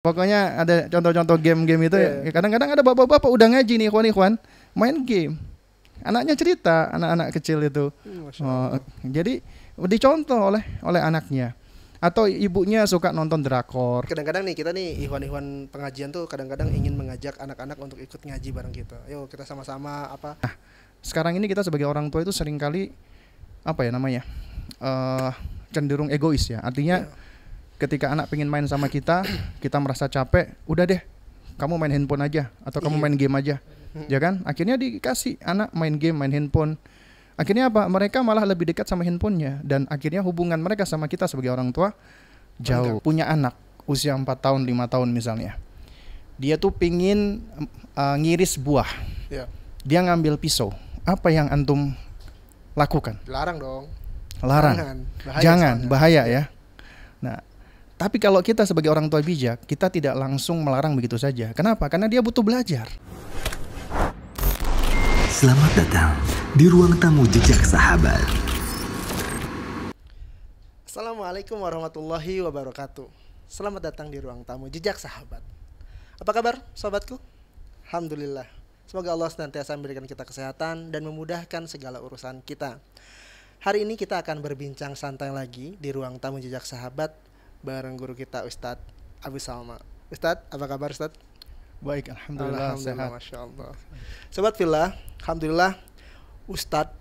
Pokoknya ada contoh-contoh game-game itu ya. Kadang-kadang ada bapak-bapak udah ngaji nih ikhwan-ikhwan, main game. Anaknya cerita, anak-anak kecil itu. Jadi dicontoh oleh anaknya. Atau ibunya suka nonton drakor. Kadang-kadang nih kita nih ikhwan-ikhwan pengajian tuh kadang-kadang ingin mengajak anak-anak untuk ikut ngaji bareng kita. Yuk kita sama-sama apa? Sekarang ini kita sebagai orang tua itu seringkali cenderung egois ya. Artinya ketika anak pengen main sama kita merasa capek, udah deh, kamu main handphone aja atau kamu main game aja, ya kan? Akhirnya dikasih anak main game, main handphone. Akhirnya apa? Mereka malah lebih dekat sama handphonenya dan akhirnya hubungan mereka sama kita sebagai orang tua jauh. Punya anak usia 4 tahun, 5 tahun misalnya, dia tuh pingin ngiris buah, dia ngambil pisau. Apa yang antum lakukan? Larang dong. Larang. Jangan, bahaya ya. Nah, tapi kalau kita sebagai orang tua bijak, kita tidak langsung melarang begitu saja. Kenapa? Karena dia butuh belajar. Selamat datang di ruang tamu jejak sahabat. Assalamualaikum warahmatullahi wabarakatuh. Selamat datang di ruang tamu jejak sahabat. Apa kabar sobatku? Alhamdulillah. Semoga Allah senantiasa memberikan kita kesehatan dan memudahkan segala urusan kita. Hari ini kita akan berbincang santai lagi di ruang tamu jejak sahabat bareng guru kita Ustadz Abu Salma. Ustadz, apa kabar Ustadz? Baik, alhamdulillah sehat. Masya Allah. Sobat Fillah, alhamdulillah Ustadz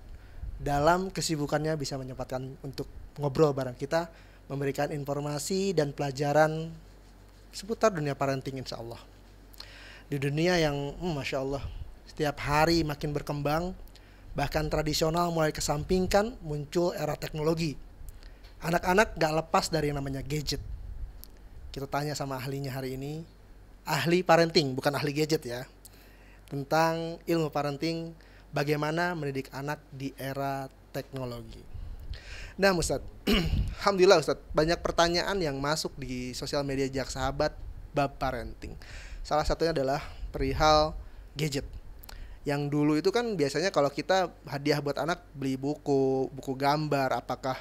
dalam kesibukannya bisa menyempatkan untuk ngobrol bareng kita, memberikan informasi dan pelajaran seputar dunia parenting insya Allah. Di dunia yang Masya Allah setiap hari makin berkembang, bahkan tradisional mulai kesampingkan, muncul era teknologi. Anak-anak gak lepas dari yang namanya gadget. Kita tanya sama ahlinya hari ini, ahli parenting, bukan ahli gadget ya, tentang ilmu parenting, bagaimana mendidik anak di era teknologi. Nah Ustadz, alhamdulillah Ustadz, banyak pertanyaan yang masuk di sosial media jejak sahabat bab parenting. Salah satunya adalah perihal gadget. Yang dulu itu kan biasanya kalau kita hadiah buat anak beli buku gambar, apakah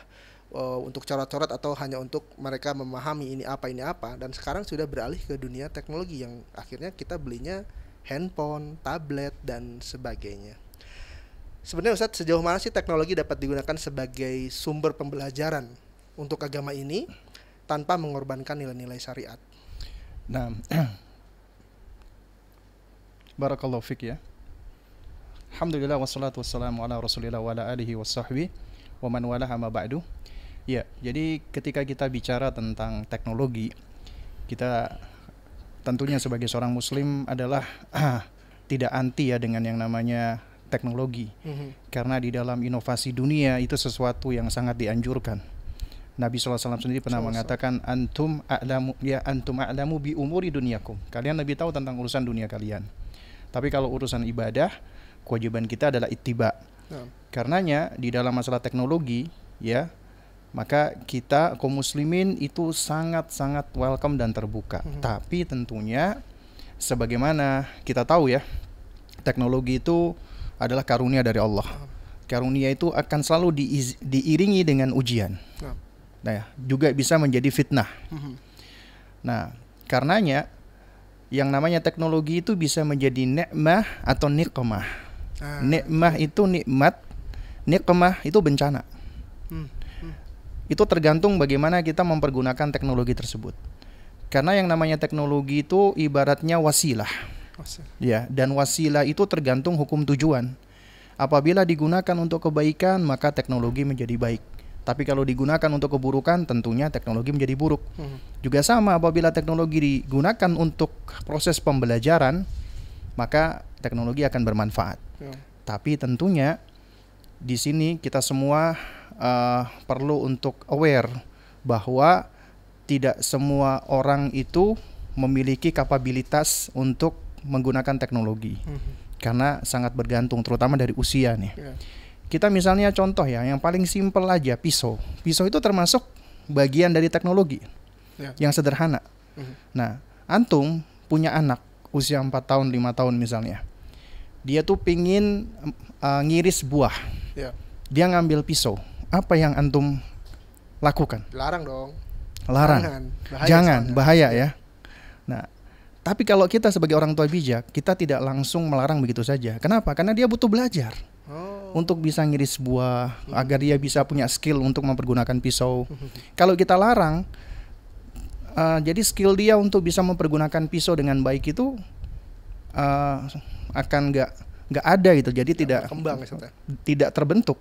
untuk coret-coret atau hanya untuk mereka memahami ini apa, dan sekarang sudah beralih ke dunia teknologi yang akhirnya kita belinya handphone, tablet, dan sebagainya. Sebenarnya Ustadz, sejauh mana sih teknologi dapat digunakan sebagai sumber pembelajaran untuk agama ini tanpa mengorbankan nilai-nilai syariat? Nah, barakallahu fik ya. Alhamdulillah wassalatu wassalamu ala rasulillah wa ala alihi wa sahbihi wa man walaha ma ba'du. Ya, jadi ketika kita bicara tentang teknologi, kita tentunya sebagai seorang muslim adalah tidak anti ya dengan yang namanya teknologi. Karena di dalam inovasi dunia itu sesuatu yang sangat dianjurkan. Nabi SAW sendiri pernah mengatakan antum a'lamu bi umuri dunyakum. Kalian lebih tahu tentang urusan dunia kalian. Tapi kalau urusan ibadah, kewajiban kita adalah ittiba. Karenanya di dalam masalah teknologi ya, maka kita kaum muslimin itu sangat-sangat welcome dan terbuka. Tapi tentunya sebagaimana kita tahu ya, teknologi itu adalah karunia dari Allah. Karunia itu akan selalu diiringi dengan ujian. Nah, ya, juga bisa menjadi fitnah. Nah, karenanya yang namanya teknologi itu bisa menjadi nikmah atau niqmah. Nikmah itu nikmat, niqmah itu bencana. Itu tergantung bagaimana kita mempergunakan teknologi tersebut. Karena yang namanya teknologi itu ibaratnya wasilah. Ya, dan wasilah itu tergantung hukum tujuan. Apabila digunakan untuk kebaikan, maka teknologi menjadi baik. Tapi kalau digunakan untuk keburukan, tentunya teknologi menjadi buruk. Juga sama, apabila teknologi digunakan untuk proses pembelajaran, maka teknologi akan bermanfaat. Tapi tentunya di sini kita semua perlu untuk aware bahwa tidak semua orang itu memiliki kapabilitas untuk menggunakan teknologi. Karena sangat bergantung, terutama dari usia nih. Kita misalnya contoh ya, yang paling simpel aja, pisau. Pisau itu termasuk bagian dari teknologi yang sederhana. Nah, antum punya anak usia 4 tahun, 5 tahun misalnya. Dia tuh pingin ngiris buah. Dia ngambil pisau. Apa yang antum lakukan? Larang dong. Larang. Jangan, bahaya ya. Nah, tapi kalau kita sebagai orang tua bijak, kita tidak langsung melarang begitu saja. Kenapa? Karena dia butuh belajar untuk bisa ngiris buah, agar dia bisa punya skill untuk mempergunakan pisau. Kalau kita larang, jadi skill dia untuk bisa mempergunakan pisau dengan baik itu akan nggak ada gitu. Jadi tidak terbentuk.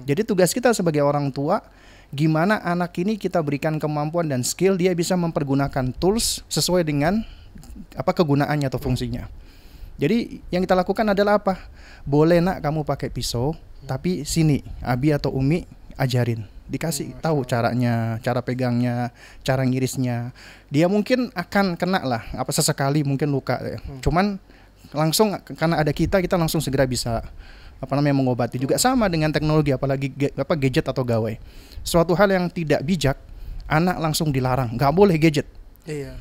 Jadi tugas kita sebagai orang tua, gimana anak ini kita berikan kemampuan dan skill dia bisa mempergunakan tools sesuai dengan apa kegunaannya atau fungsinya. Jadi yang kita lakukan adalah apa? Boleh nak kamu pakai pisau, tapi sini Abi atau Umi ajarin, dikasih tahu caranya, cara pegangnya, cara ngirisnya. Dia mungkin akan kena lah, apa sesekali mungkin luka. Cuman langsung karena ada kita langsung segera bisa mengobati. Juga sama dengan teknologi, apalagi gadget atau gawai. Suatu hal yang tidak bijak, anak langsung dilarang, nggak boleh gadget.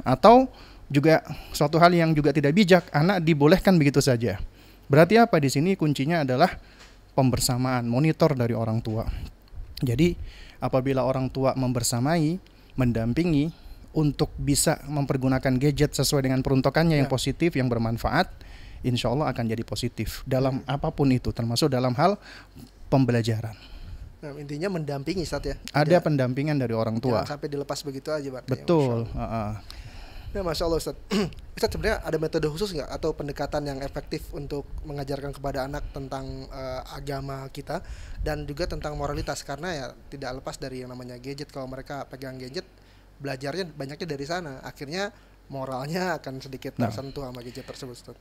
Atau juga suatu hal yang juga tidak bijak, anak dibolehkan begitu saja. Berarti apa di sini? Kuncinya adalah pembersamaan, monitor dari orang tua. Jadi apabila orang tua membersamai, mendampingi untuk bisa mempergunakan gadget sesuai dengan peruntukannya yang positif, yang bermanfaat, insya Allah akan jadi positif dalam apapun itu, termasuk dalam hal pembelajaran. Nah, intinya mendampingi, Ustaz, ya. Ada pendampingan dari orang tua. Jangan sampai dilepas begitu aja, Pak. Betul. Ya, Masya Allah, Ustaz. Ustaz, sebenarnya ada metode khusus nggak atau pendekatan yang efektif untuk mengajarkan kepada anak tentang agama kita dan juga tentang moralitas, karena ya tidak lepas dari yang namanya gadget. Kalau mereka pegang gadget, belajarnya banyaknya dari sana, akhirnya moralnya akan sedikit tersentuh sama gadget tersebut, Ustaz.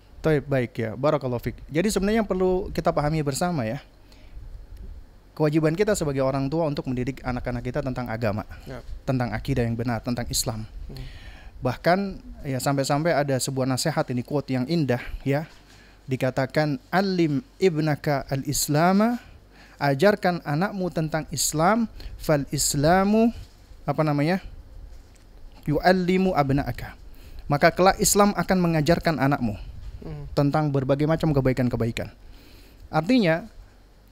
Baik ya, barakallahu fik. Jadi sebenarnya yang perlu kita pahami bersama ya, kewajiban kita sebagai orang tua untuk mendidik anak-anak kita tentang agama, tentang akidah yang benar, tentang Islam. Bahkan ya sampai-sampai ada sebuah nasihat, ini quote yang indah ya, dikatakan alim ibnaka al-islama, ajarkan anakmu tentang Islam, fal islamu yu'allimu abna'aka, maka kelak Islam akan mengajarkan anakmu tentang berbagai macam kebaikan-kebaikan. Artinya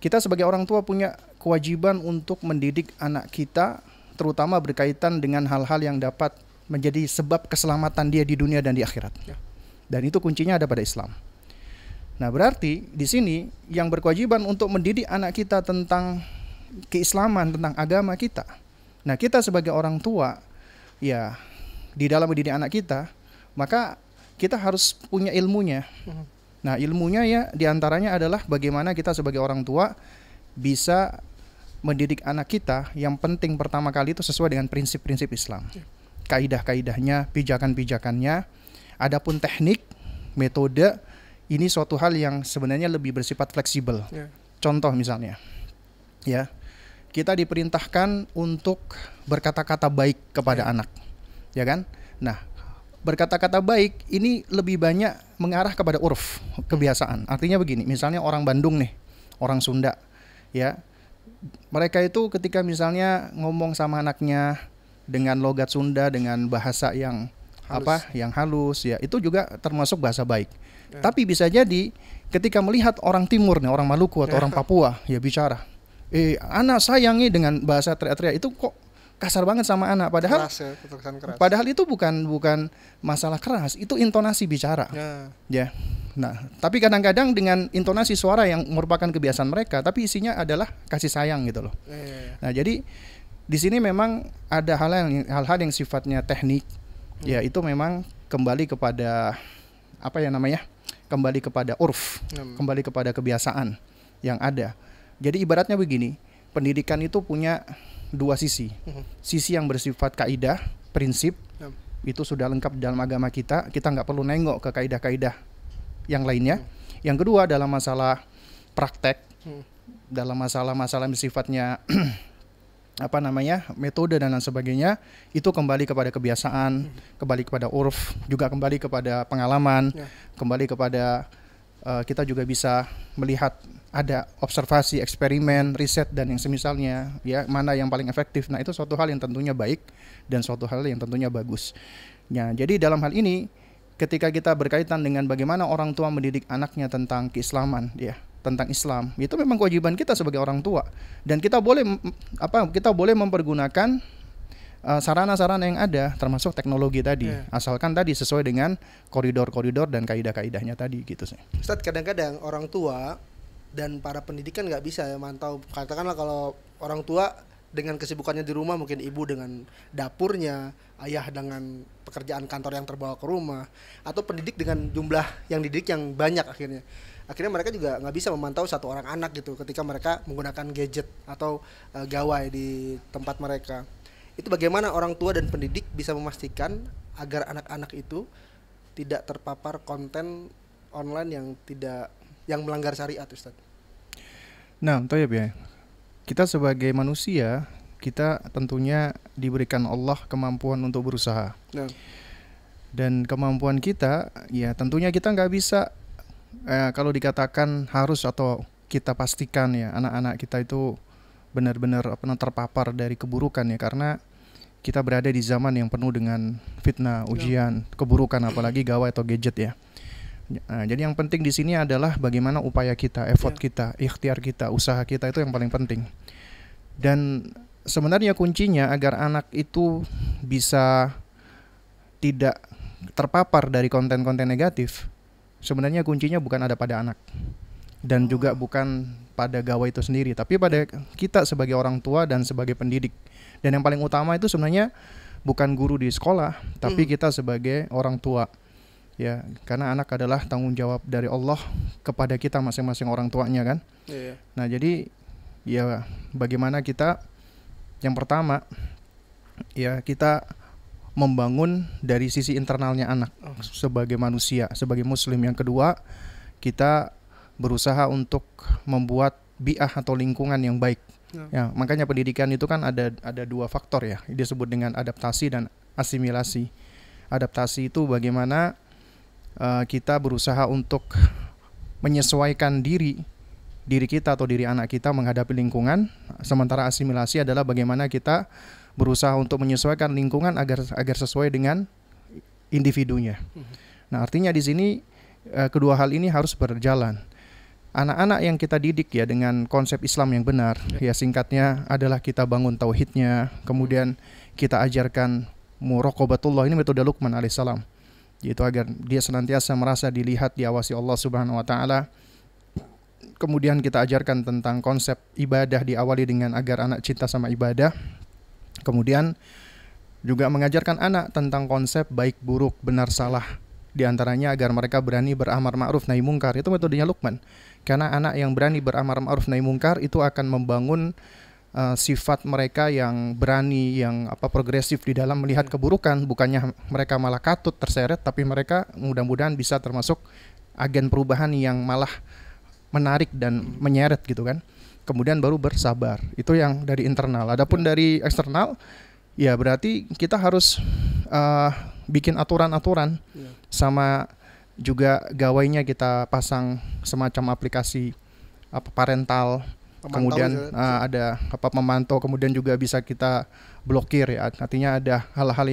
kita sebagai orang tua punya kewajiban untuk mendidik anak kita, terutama berkaitan dengan hal-hal yang dapat menjadi sebab keselamatan dia di dunia dan di akhirat. Dan itu kuncinya ada pada Islam. Nah, berarti di sini yang berkewajiban untuk mendidik anak kita tentang keislaman, tentang agama kita. Nah, kita sebagai orang tua ya di dalam mendidik anak kita, maka kita harus punya ilmunya. Nah, ilmunya ya diantaranya adalah bagaimana kita sebagai orang tua bisa mendidik anak kita. Yang penting pertama kali itu sesuai dengan prinsip-prinsip Islam, kaidah-kaidahnya, pijakan-pijakannya. Adapun teknik, metode, ini suatu hal yang sebenarnya lebih bersifat fleksibel. Contoh misalnya, ya kita diperintahkan untuk berkata-kata baik kepada anak, ya kan? Nah, berkata-kata baik ini lebih banyak mengarah kepada urf, kebiasaan. Artinya begini, misalnya orang Bandung nih, orang Sunda, ya, mereka itu ketika misalnya ngomong sama anaknya dengan logat Sunda, dengan bahasa yang yang halus, ya, itu juga termasuk bahasa baik. Tapi bisa jadi ketika melihat orang Timur nih, orang Maluku atau orang Papua, ya bicara, anak sayangi dengan bahasa teriak-teriak, itu kok kasar banget sama anak, padahal keras. Padahal itu bukan masalah keras, itu intonasi bicara. Ya. Nah, tapi kadang-kadang dengan intonasi suara yang merupakan kebiasaan mereka, tapi isinya adalah kasih sayang gitu loh. Nah, jadi di sini memang ada hal-hal yang sifatnya teknik, ya itu memang kembali kepada kembali kepada urf, kembali kepada kebiasaan yang ada. Jadi ibaratnya begini, pendidikan itu punya dua sisi. Sisi yang bersifat kaidah, prinsip, itu sudah lengkap dalam agama kita nggak perlu nengok ke kaidah-kaidah yang lainnya. Yang kedua, dalam masalah praktek, dalam masalah-masalah yang sifatnya metode dan lain sebagainya, itu kembali kepada kebiasaan, kembali kepada urf, juga kembali kepada pengalaman, kembali kepada kita juga bisa melihat ada observasi, eksperimen, riset dan yang semisalnya, ya, mana yang paling efektif. Nah, itu suatu hal yang tentunya baik dan suatu hal yang tentunya bagus. Ya, jadi dalam hal ini ketika kita berkaitan dengan bagaimana orang tua mendidik anaknya tentang keislaman, ya, tentang Islam, itu memang kewajiban kita sebagai orang tua, dan kita boleh mempergunakan sarana-sarana yang ada termasuk teknologi tadi, Iya. asalkan tadi sesuai dengan koridor-koridor dan kaidah-kaidahnya tadi gitu sih. Ustadz, kadang-kadang orang tua dan para pendidikan nggak bisa ya mantau. Katakanlah kalau orang tua dengan kesibukannya di rumah, mungkin ibu dengan dapurnya, ayah dengan pekerjaan kantor yang terbawa ke rumah, atau pendidik dengan jumlah yang dididik yang banyak, akhirnya mereka juga nggak bisa memantau satu orang anak gitu ketika mereka menggunakan gadget atau gawai di tempat mereka. Itu bagaimana orang tua dan pendidik bisa memastikan agar anak-anak itu tidak terpapar konten online yang melanggar syariat, Ustaz? Nah, Toyib ya, kita sebagai manusia, kita tentunya diberikan Allah kemampuan untuk berusaha. Nah, Dan kemampuan kita, ya tentunya kita nggak bisa, kalau dikatakan harus atau kita pastikan ya anak-anak kita itu benar-benar terpapar dari keburukan ya, karena kita berada di zaman yang penuh dengan fitnah, ujian, keburukan, apalagi gawai atau gadget ya. Nah, jadi yang penting di sini adalah bagaimana upaya kita, effort kita, ikhtiar kita, usaha kita, itu yang paling penting. Dan sebenarnya kuncinya agar anak itu bisa tidak terpapar dari konten-konten negatif, sebenarnya kuncinya bukan ada pada anak dan juga bukan pada gawai itu sendiri, tapi pada kita sebagai orang tua dan sebagai pendidik. Dan yang paling utama itu sebenarnya bukan guru di sekolah, tapi kita sebagai orang tua. Ya, karena anak adalah tanggung jawab dari Allah kepada kita masing-masing orang tuanya kan. iya. Nah, jadi ya bagaimana kita, yang pertama ya kita membangun dari sisi internalnya anak sebagai manusia, sebagai muslim. Yang kedua, kita berusaha untuk membuat bi'ah atau lingkungan yang baik. Ya, makanya pendidikan itu kan ada dua faktor ya, disebut dengan adaptasi dan asimilasi. Adaptasi itu bagaimana kita berusaha untuk menyesuaikan diri kita atau diri anak kita menghadapi lingkungan, sementara asimilasi adalah bagaimana kita berusaha untuk menyesuaikan lingkungan agar sesuai dengan individunya. Nah, artinya di sini kedua hal ini harus berjalan. Anak-anak yang kita didik ya dengan konsep Islam yang benar, ya singkatnya adalah kita bangun tauhidnya, kemudian kita ajarkan muraqabatullah, ini metode Luqman alaihissalam, yaitu agar dia senantiasa merasa dilihat, diawasi Allah Subhanahu wa taala. Kemudian kita ajarkan tentang konsep ibadah, diawali dengan agar anak cinta sama ibadah. Kemudian juga mengajarkan anak tentang konsep baik buruk, benar salah, di antaranya agar mereka berani beramar ma'ruf nahi mungkar. Itu metodenya Luqman. Karena anak yang berani beramar ma'ruf nahi mungkar itu akan membangun sifat mereka yang berani, yang progresif di dalam melihat keburukan. Bukannya mereka malah katut terseret, tapi mereka mudah-mudahan bisa termasuk agen perubahan yang malah menarik dan menyeret gitu kan. Kemudian baru bersabar. Itu yang dari internal. Adapun dari eksternal, ya berarti kita harus bikin aturan-aturan, sama juga gawainya kita pasang semacam aplikasi parental, kemudian ada pemantau, kemudian juga bisa kita blokir ya. Artinya ada hal-hal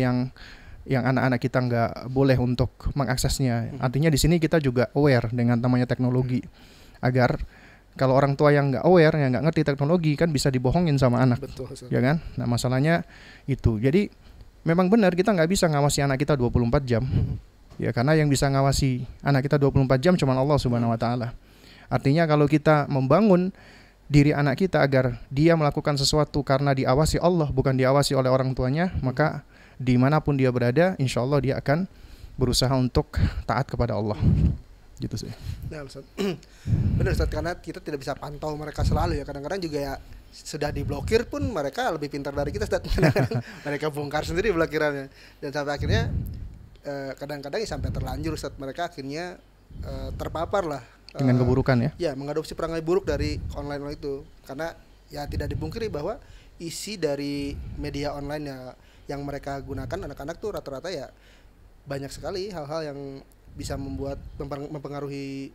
yang anak-anak kita nggak boleh untuk mengaksesnya. Artinya di sini kita juga aware dengan namanya teknologi, agar kalau orang tua yang nggak aware, yang nggak ngerti teknologi, kan bisa dibohongin sama anak. Betul, ya kan? Nah, masalahnya itu. Jadi memang benar kita nggak bisa ngawasi anak kita 24 jam. Ya, karena yang bisa ngawasi anak kita 24 jam cuma Allah Subhanahu wa taala. Artinya kalau kita membangun diri anak kita agar dia melakukan sesuatu karena diawasi Allah, bukan diawasi oleh orang tuanya, maka dimanapun dia berada, insya Allah dia akan berusaha untuk taat kepada Allah. Gitu sih. Nah, Ustaz. Benar, Ustaz, karena kita tidak bisa pantau mereka selalu ya. Kadang-kadang juga ya sudah diblokir pun mereka lebih pintar dari kita, Ustaz. Kadang-kadang mereka bongkar sendiri blokirannya. Dan sampai akhirnya kadang-kadang ya sampai terlanjur, Ustaz, mereka akhirnya terpapar lah dengan keburukan ya. Ya, mengadopsi perangai buruk dari online itu. Karena ya tidak dipungkiri bahwa isi dari media online ya yang mereka gunakan anak-anak tuh rata-rata ya banyak sekali hal-hal yang bisa mempengaruhi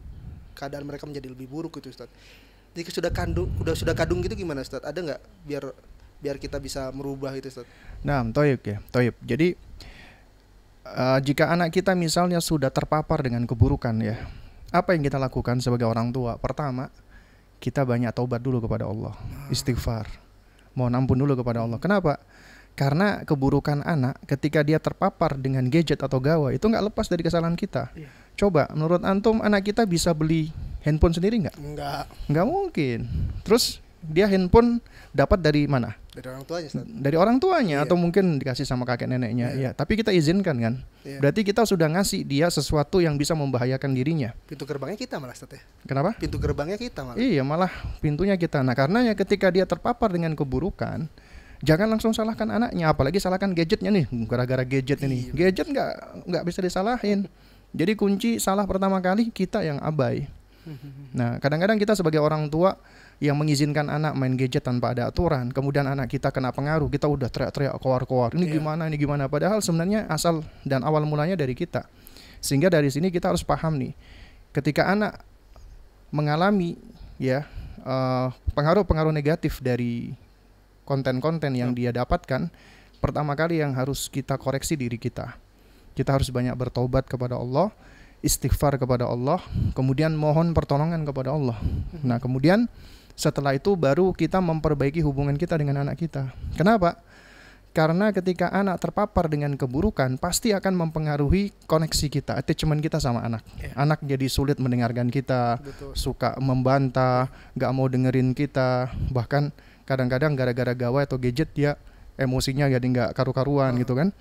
keadaan mereka menjadi lebih buruk gitu, Ustaz. Jika sudah kadung gitu gimana, Ustaz? Ada nggak biar kita bisa merubah itu, Ustaz? Nah, toyib ya, toyib. Jadi jika anak kita misalnya sudah terpapar dengan keburukan ya, apa yang kita lakukan sebagai orang tua? Pertama, kita banyak taubat dulu kepada Allah, istighfar, mohon ampun dulu kepada Allah. Kenapa? Karena keburukan anak ketika dia terpapar dengan gadget atau gawai itu nggak lepas dari kesalahan kita. Iya. Coba menurut antum anak kita bisa beli handphone sendiri nggak? Enggak. Nggak mungkin. Terus dia handphone dapat dari mana? Dari orang tuanya, Ustaz. Dari orang tuanya Iya. atau mungkin dikasih sama kakek neneknya. Iya. Ya, tapi kita izinkan kan? Iya. Berarti kita sudah ngasih dia sesuatu yang bisa membahayakan dirinya. Pintu gerbangnya kita malah, Ustaz ya. Kenapa? Pintu gerbangnya kita malah. Iya, malah pintunya kita. Nah, karena ya ketika dia terpapar dengan keburukan, jangan langsung salahkan anaknya, apalagi salahkan gadgetnya nih, gara-gara gadget ini. Iya. Gadget nggak bisa disalahin. Jadi kunci salah pertama kali kita yang abai. Nah, kadang-kadang kita sebagai orang tua yang mengizinkan anak main gadget tanpa ada aturan, kemudian anak kita kena pengaruh, kita udah teriak-teriak koar-koar, ini Iya. gimana, ini gimana. Padahal sebenarnya asal dan awal mulanya dari kita. Sehingga dari sini kita harus paham nih, ketika anak mengalami ya pengaruh-pengaruh negatif dari konten-konten yang dia dapatkan, pertama kali yang harus kita koreksi diri kita. Kita harus banyak bertobat kepada Allah, istighfar kepada Allah, kemudian mohon pertolongan kepada Allah. Nah, kemudian setelah itu baru kita memperbaiki hubungan kita dengan anak kita. Kenapa? Karena ketika anak terpapar dengan keburukan, pasti akan mempengaruhi koneksi kita, attachment kita sama anak. Iya. Anak jadi sulit mendengarkan kita, Betul. suka membantah, gak mau dengerin kita, bahkan kadang-kadang gara-gara gawai atau gadget dia emosinya jadi gak karu-karuan gitu kan.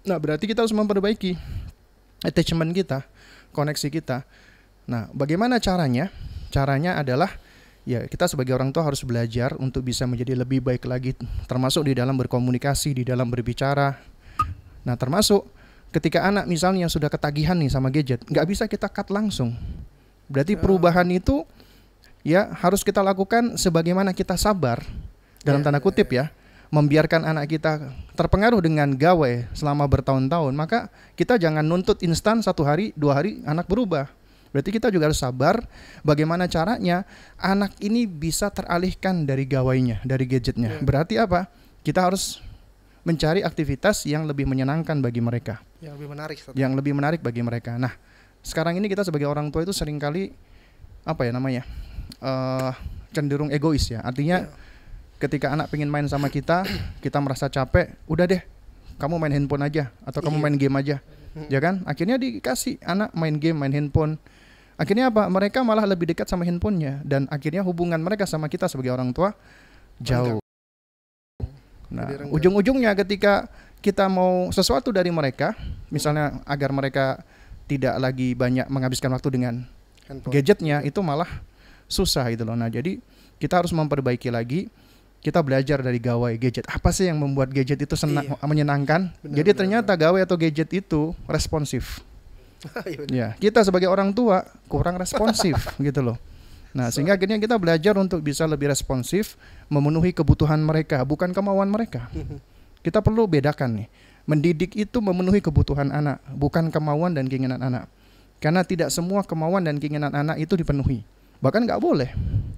Nah, berarti kita harus memperbaiki attachment kita, koneksi kita. Nah, bagaimana caranya? Caranya adalah ya kita sebagai orang tua harus belajar untuk bisa menjadi lebih baik lagi, termasuk di dalam berkomunikasi, di dalam berbicara. Nah, termasuk ketika anak misalnya yang sudah ketagihan nih sama gadget, nggak bisa kita cut langsung. Berarti perubahan itu ya harus kita lakukan sebagaimana kita sabar, dalam tanda kutip ya, membiarkan anak kita terpengaruh dengan gawai selama bertahun-tahun. Maka kita jangan nuntut instan 1 hari, 2 hari anak berubah. Berarti kita juga harus sabar bagaimana caranya anak ini bisa teralihkan dari gawainya, dari gadgetnya. Berarti apa? Kita harus mencari aktivitas yang lebih menyenangkan bagi mereka, Yang lebih menarik, Ustaz. yang lebih menarik bagi mereka. Nah, sekarang ini kita sebagai orang tua itu seringkali apa ya namanya, cenderung egois ya. Artinya ketika anak pengen main sama kita merasa capek, udah deh, kamu main handphone aja atau kamu main game aja, ya kan? Akhirnya dikasih anak main game, main handphone. Akhirnya apa? Mereka malah lebih dekat sama handphonenya dan akhirnya hubungan mereka sama kita sebagai orang tua jauh. Nah, Jadi renggang. ujung-ujungnya ketika kita mau sesuatu dari mereka, misalnya agar mereka tidak lagi banyak menghabiskan waktu dengan Handphone. gadgetnya, itu malah susah gitu loh. Nah, jadi kita harus memperbaiki lagi. Kita belajar dari gawai gadget. Apa sih yang membuat gadget itu menyenangkan? Jadi ternyata gawai atau gadget itu responsif. Iya, benar. Ya, kita sebagai orang tua kurang responsif gitu loh. Nah, sehingga akhirnya kita belajar untuk bisa lebih responsif, memenuhi kebutuhan mereka, bukan kemauan mereka. Kita perlu bedakan nih. Mendidik itu memenuhi kebutuhan anak, bukan kemauan dan keinginan anak. Karena tidak semua kemauan dan keinginan anak itu dipenuhi. Bahkan nggak boleh.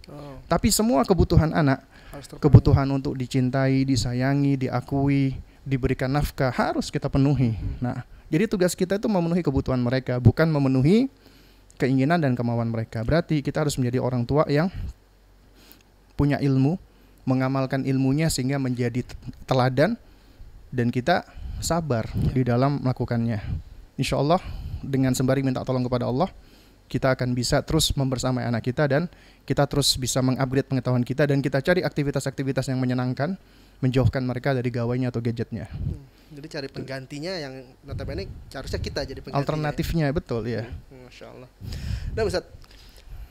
Oh, Tapi semua kebutuhan anak, harus terpenuhi. kebutuhan untuk dicintai, disayangi, diakui, diberikan nafkah harus kita penuhi. Nah, jadi tugas kita itu memenuhi kebutuhan mereka, bukan memenuhi keinginan dan kemauan mereka. Berarti kita harus menjadi orang tua yang punya ilmu, mengamalkan ilmunya sehingga menjadi teladan, dan kita sabar di dalam melakukannya. Insya Allah dengan sembari minta tolong kepada Allah, kita akan bisa terus membersamai anak kita dan kita terus bisa mengupgrade pengetahuan kita dan kita cari aktivitas-aktivitas yang menyenangkan, menjauhkan mereka dari gawainya atau gadgetnya. Jadi cari penggantinya yang notabene harusnya kita jadi penggantinya. Alternatifnya betul ya. Masya Allah. Nah, Ustaz,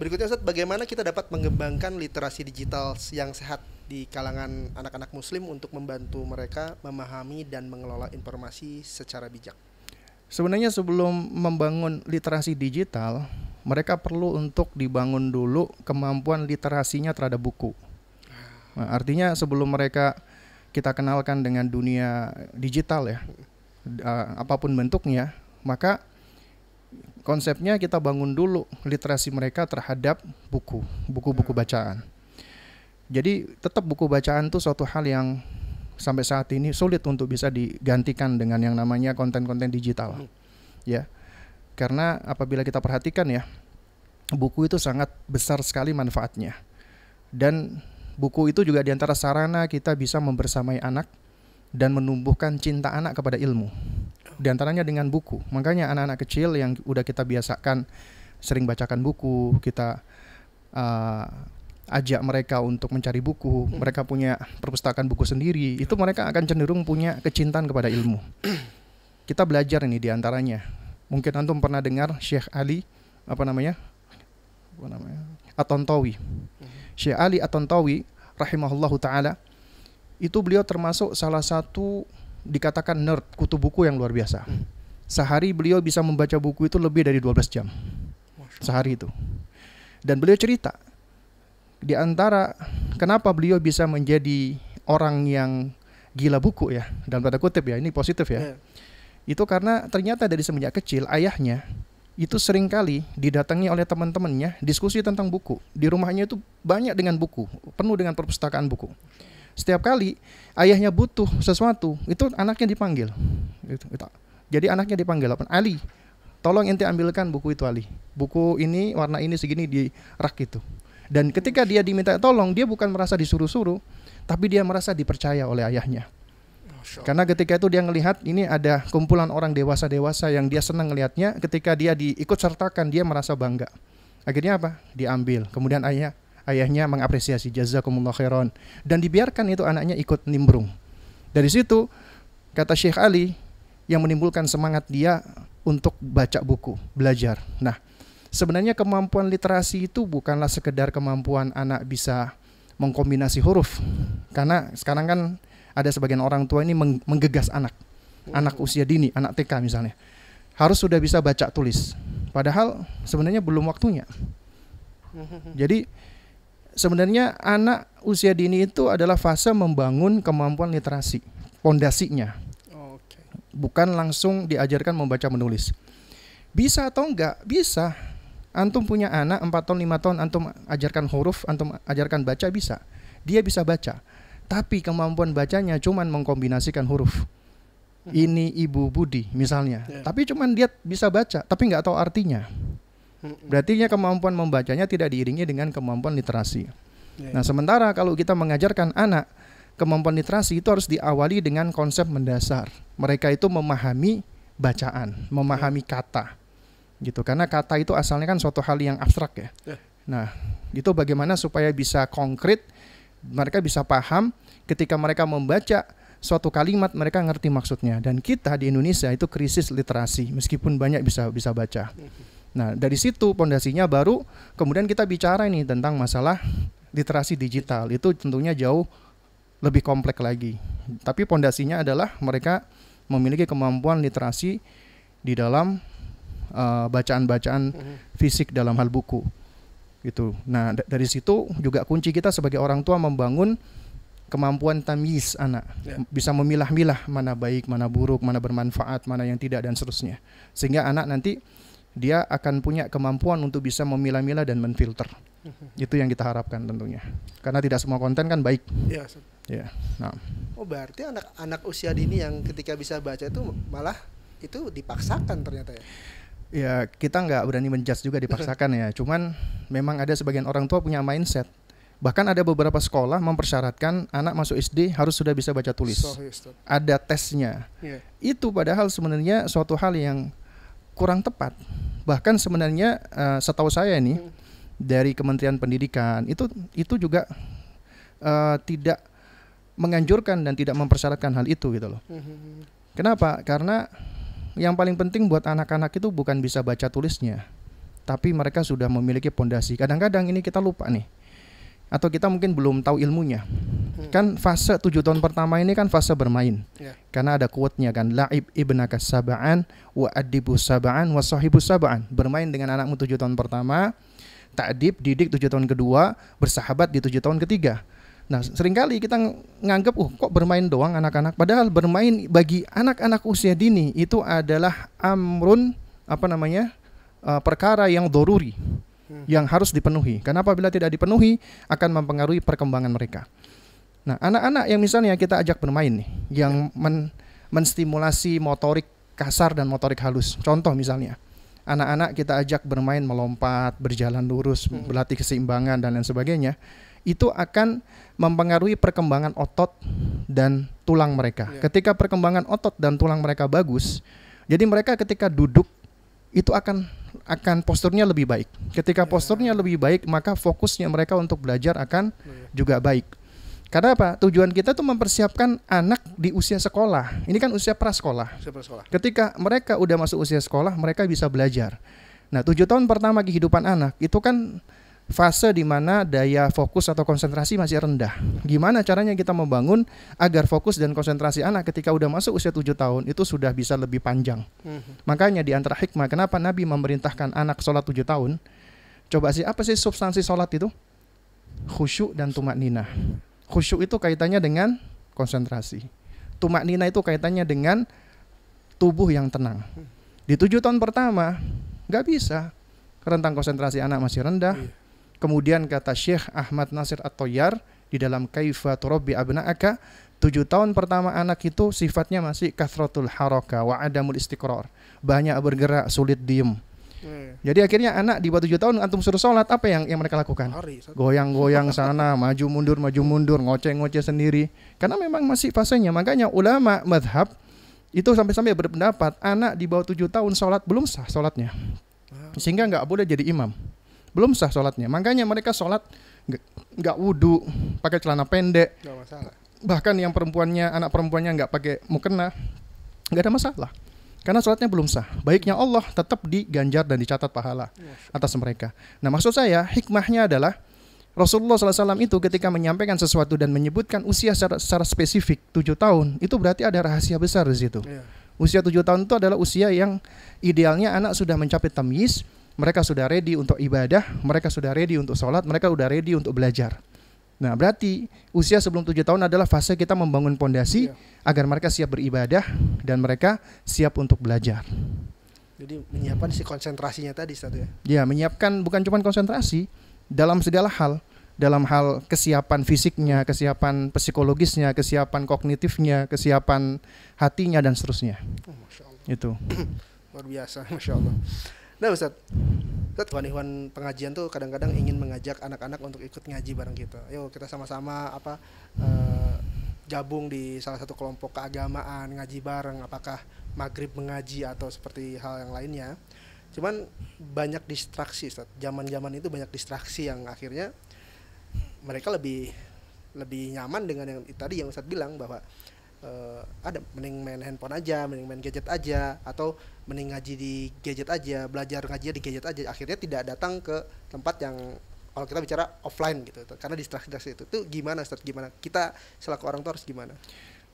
berikutnya Ustaz, bagaimana kita dapat mengembangkan literasi digital yang sehat di kalangan anak-anak muslim untuk membantu mereka memahami dan mengelola informasi secara bijak? Sebenarnya sebelum membangun literasi digital, mereka perlu untuk dibangun dulu kemampuan literasinya terhadap buku. Nah, artinya sebelum mereka kita kenalkan dengan dunia digital ya, apapun bentuknya, maka konsepnya kita bangun dulu literasi mereka terhadap buku-buku bacaan. Jadi tetap buku bacaan itu suatu hal yang sampai saat ini sulit untuk bisa digantikan dengan yang namanya konten-konten digital. Ya. Karena apabila kita perhatikan ya, buku itu sangat besar sekali manfaatnya. Dan buku itu juga diantara sarana kita bisa membersamai anak, dan menumbuhkan cinta anak kepada ilmu. Di antaranya dengan buku. Makanya anak-anak kecil yang udah kita biasakan sering bacakan buku, kita ajak mereka untuk mencari buku, mereka punya perpustakaan buku sendiri, itu mereka akan cenderung punya kecintaan kepada ilmu. Kita belajar ini di antaranya. Mungkin antum pernah dengar Syekh Ali At-Tantawi. Syekh Ali At-Tantawi rahimahullahu taala, itu beliau termasuk salah satu dikatakan nerd kutu buku yang luar biasa. Sehari beliau bisa membaca buku itu lebih dari 12 jam. Sehari itu. Dan beliau cerita di antara kenapa beliau bisa menjadi orang yang gila buku ya, dalam tanda kutip ya, ini positif ya. Itu karena ternyata dari semenjak kecil ayahnya itu seringkali didatangi oleh teman-temannya diskusi tentang buku. Di rumahnya itu banyak dengan buku, penuh dengan perpustakaan buku. Setiap kali ayahnya butuh sesuatu, itu anaknya dipanggil. Jadi anaknya dipanggil, Ali, tolong ente ambilkan buku itu Ali. Buku ini warna ini segini di rak itu. Dan ketika dia diminta tolong, dia bukan merasa disuruh-suruh, tapi dia merasa dipercaya oleh ayahnya. Karena ketika itu dia ngelihat ini ada kumpulan orang dewasa-dewasa yang dia senang ngelihatnya, ketika dia diikut sertakan dia merasa bangga. Akhirnya apa? Diambil. Kemudian ayahnya mengapresiasi, jazakumullah khairan, dan dibiarkan itu anaknya ikut nimbrung. Dari situ kata Syekh Ali yang menimbulkan semangat dia untuk baca buku, belajar. Nah, sebenarnya kemampuan literasi itu bukanlah sekedar kemampuan anak bisa mengkombinasi huruf. Karena sekarang kan ada sebagian orang tua ini menggegas anak usia dini, anak TK misalnya, harus sudah bisa baca tulis. Padahal sebenarnya belum waktunya. Jadi sebenarnya anak usia dini itu adalah fase membangun kemampuan literasi, pondasinya. Bukan langsung diajarkan membaca menulis. Bisa atau enggak? Bisa. Antum punya anak 4 tahun, 5 tahun, antum ajarkan huruf, antum ajarkan baca, bisa. Dia bisa baca. Tapi kemampuan bacanya cuman mengkombinasikan huruf. Ini Ibu Budi misalnya. Tapi cuman dia bisa baca, tapi nggak tahu artinya. Berarti kemampuan membacanya tidak diiringi dengan kemampuan literasi. Nah, sementara kalau kita mengajarkan anak kemampuan literasi itu harus diawali dengan konsep mendasar. Mereka itu memahami bacaan, memahami kata. Gitu, karena kata itu asalnya kan suatu hal yang abstrak ya. Nah, itu bagaimana supaya bisa konkret, mereka bisa paham ketika mereka membaca suatu kalimat, mereka ngerti maksudnya. Dan kita di Indonesia itu krisis literasi, meskipun banyak bisa baca. Nah, dari situ pondasinya baru kemudian kita bicara ini tentang masalah literasi digital. Itu tentunya jauh lebih kompleks lagi. Tapi pondasinya adalah mereka memiliki kemampuan literasi di dalam bacaan-bacaan fisik dalam hal buku. Gitu. Nah, dari situ juga kunci kita sebagai orang tua membangun kemampuan tamyiz anak, bisa memilah-milah mana baik, mana buruk, mana bermanfaat, mana yang tidak, dan seterusnya. Sehingga anak nanti dia akan punya kemampuan untuk bisa memilah-milah dan menfilter. Itu yang kita harapkan tentunya. Karena tidak semua konten kan baik. Ya. Nah. Oh, berarti anak-anak usia dini yang ketika bisa baca itu malah itu dipaksakan ternyata ya. Ya, kita nggak berani menjudge juga dipaksakan ya. Cuman memang ada sebagian orang tua punya mindset. Bahkan ada beberapa sekolah mempersyaratkan anak masuk SD harus sudah bisa baca tulis. Ada tesnya. Itu padahal sebenarnya suatu hal yang kurang tepat. Bahkan sebenarnya setahu saya nih dari Kementerian Pendidikan itu juga tidak menganjurkan dan tidak mempersyaratkan hal itu gitu loh. Kenapa? Karena yang paling penting buat anak-anak itu bukan bisa baca tulisnya, tapi mereka sudah memiliki pondasi. Kadang-kadang ini kita lupa nih, atau kita mungkin belum tahu ilmunya. Kan fase 7 tahun pertama ini kan fase bermain. Karena ada quote-nya kan, la'ib ibnaka sab'an wa adibus sab'an wa sahibus sab'an. Bermain dengan anakmu 7 tahun pertama, ta'dib, didik 7 tahun kedua, bersahabat di 7 tahun ketiga. Nah, seringkali kita nganggap kok bermain doang anak-anak, padahal bermain bagi anak-anak usia dini itu adalah amrun perkara yang doruri, yang harus dipenuhi. Karena apabila tidak dipenuhi akan mempengaruhi perkembangan mereka. Nah, anak-anak yang misalnya kita ajak bermain nih, yang menstimulasi motorik kasar dan motorik halus. Contoh misalnya, anak-anak kita ajak bermain melompat, berjalan lurus, berlatih keseimbangan dan lain sebagainya. itu akan mempengaruhi perkembangan otot dan tulang mereka. Ketika perkembangan otot dan tulang mereka bagus, jadi mereka ketika duduk itu akan posturnya lebih baik. Ketika posturnya lebih baik, maka fokusnya mereka untuk belajar akan juga baik. Karena apa? Tujuan kita tuh mempersiapkan anak di usia sekolah. Ini kan usia prasekolah. Ketika mereka udah masuk usia sekolah, mereka bisa belajar. Nah, 7 tahun pertama kehidupan anak itu kan fase di mana daya fokus atau konsentrasi masih rendah. Gimana caranya kita membangun agar fokus dan konsentrasi anak ketika udah masuk usia 7 tahun itu sudah bisa lebih panjang. Makanya di antara hikmah kenapa Nabi memerintahkan anak sholat 7 tahun. Coba sih, apa sih substansi sholat itu? Khusyuk dan tumakninah. Khusyuk itu kaitannya dengan konsentrasi. Tumakninah itu kaitannya dengan tubuh yang tenang. Di 7 tahun pertama nggak bisa, rentang konsentrasi anak masih rendah. Kemudian kata Syekh Ahmad Nasir At-Toyar di dalam Kaifa Turabbi Abna'aka, 7 tahun pertama anak itu sifatnya masih kathratul haraka wa adamul istiqrar, banyak bergerak, sulit diem. Jadi akhirnya anak di bawah 7 tahun antum suruh sholat, apa yang mereka lakukan? Goyang-goyang sana, maju mundur, ngoceh-ngoceh sendiri. Karena memang masih fasenya. Makanya ulama madhab itu sampai-sampai berpendapat anak di bawah 7 tahun sholat belum sah sholatnya, sehingga nggak boleh jadi imam, belum sah sholatnya. Makanya mereka sholat nggak wudu, pakai celana pendek, bahkan yang perempuannya, anak perempuannya nggak pakai mukena, nggak ada masalah, karena sholatnya belum sah. Baiknya Allah tetap diganjar dan dicatat pahala atas mereka. Nah, maksud saya hikmahnya adalah Rasulullah SAW itu ketika menyampaikan sesuatu dan menyebutkan usia secara spesifik 7 tahun, itu berarti ada rahasia besar di situ. Usia 7 tahun itu adalah usia yang idealnya anak sudah mencapai tamyiz, mereka sudah ready untuk ibadah, mereka sudah ready untuk sholat, mereka sudah ready untuk belajar. Nah, berarti usia sebelum 7 tahun adalah fase kita membangun pondasi agar mereka siap beribadah dan mereka siap untuk belajar. Jadi menyiapkan si konsentrasinya tadi, Ustaz ya? Ya, menyiapkan bukan cuma konsentrasi, dalam segala hal, dalam hal kesiapan fisiknya, kesiapan psikologisnya, kesiapan kognitifnya, kesiapan hatinya dan seterusnya. Masya Allah. Itu luar biasa, Masya Allah. Nah Ustaz, Ikhwan pengajian tuh kadang-kadang ingin mengajak anak-anak untuk ikut ngaji bareng kita. Ayo kita sama-sama gabung di salah satu kelompok keagamaan, ngaji bareng, apakah maghrib mengaji atau seperti hal yang lainnya. Cuman banyak distraksi, Ustaz. Zaman-zaman itu banyak distraksi yang akhirnya mereka lebih nyaman dengan yang tadi yang Ustaz bilang bahwa ada mending main handphone aja, mending main gadget aja, atau mending ngaji di gadget aja, belajar ngaji di gadget aja. Akhirnya tidak datang ke tempat yang kalau kita bicara offline gitu, karena distraksi itu. Itu gimana Ustaz? Gimana kita selaku orang tua harus gimana?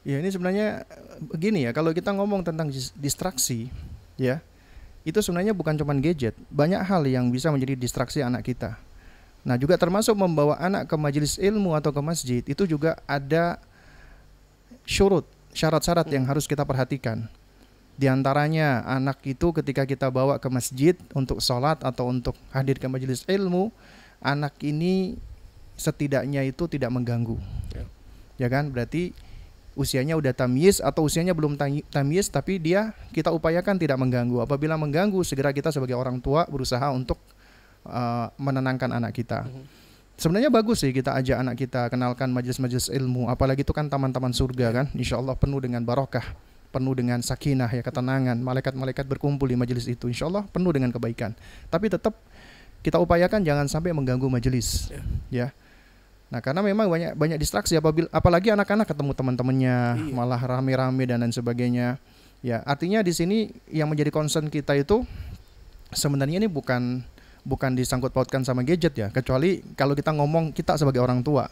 Ya, ini sebenarnya begini ya, kalau kita ngomong tentang distraksi, ya, itu sebenarnya bukan cuma gadget, banyak hal yang bisa menjadi distraksi anak kita. Nah, juga termasuk membawa anak ke majelis ilmu atau ke masjid, itu juga ada syarat-syarat yang harus kita perhatikan. Di antaranya anak itu ketika kita bawa ke masjid untuk sholat atau untuk hadir ke majelis ilmu, anak ini setidaknya itu tidak mengganggu. Ya kan, berarti usianya udah tamyiz atau usianya belum tamyiz, tapi kita upayakan tidak mengganggu. Apabila mengganggu, segera kita sebagai orang tua berusaha untuk menenangkan anak kita. Sebenarnya bagus sih kita ajak anak kita kenalkan majelis-majelis ilmu, apalagi itu kan taman-taman surga kan, insya Allah penuh dengan barokah, penuh dengan sakinah, ya, ketenangan, malaikat-malaikat berkumpul di majelis itu, insya Allah penuh dengan kebaikan. Tapi tetap kita upayakan jangan sampai mengganggu majelis, ya. Nah, karena memang banyak distraksi, apalagi anak-anak ketemu teman-temannya, malah rame-rame dan lain sebagainya. Ya, artinya di sini yang menjadi concern kita itu sebenarnya ini bukan disangkut pautkan sama gadget ya, kecuali kalau kita ngomong kita sebagai orang tua.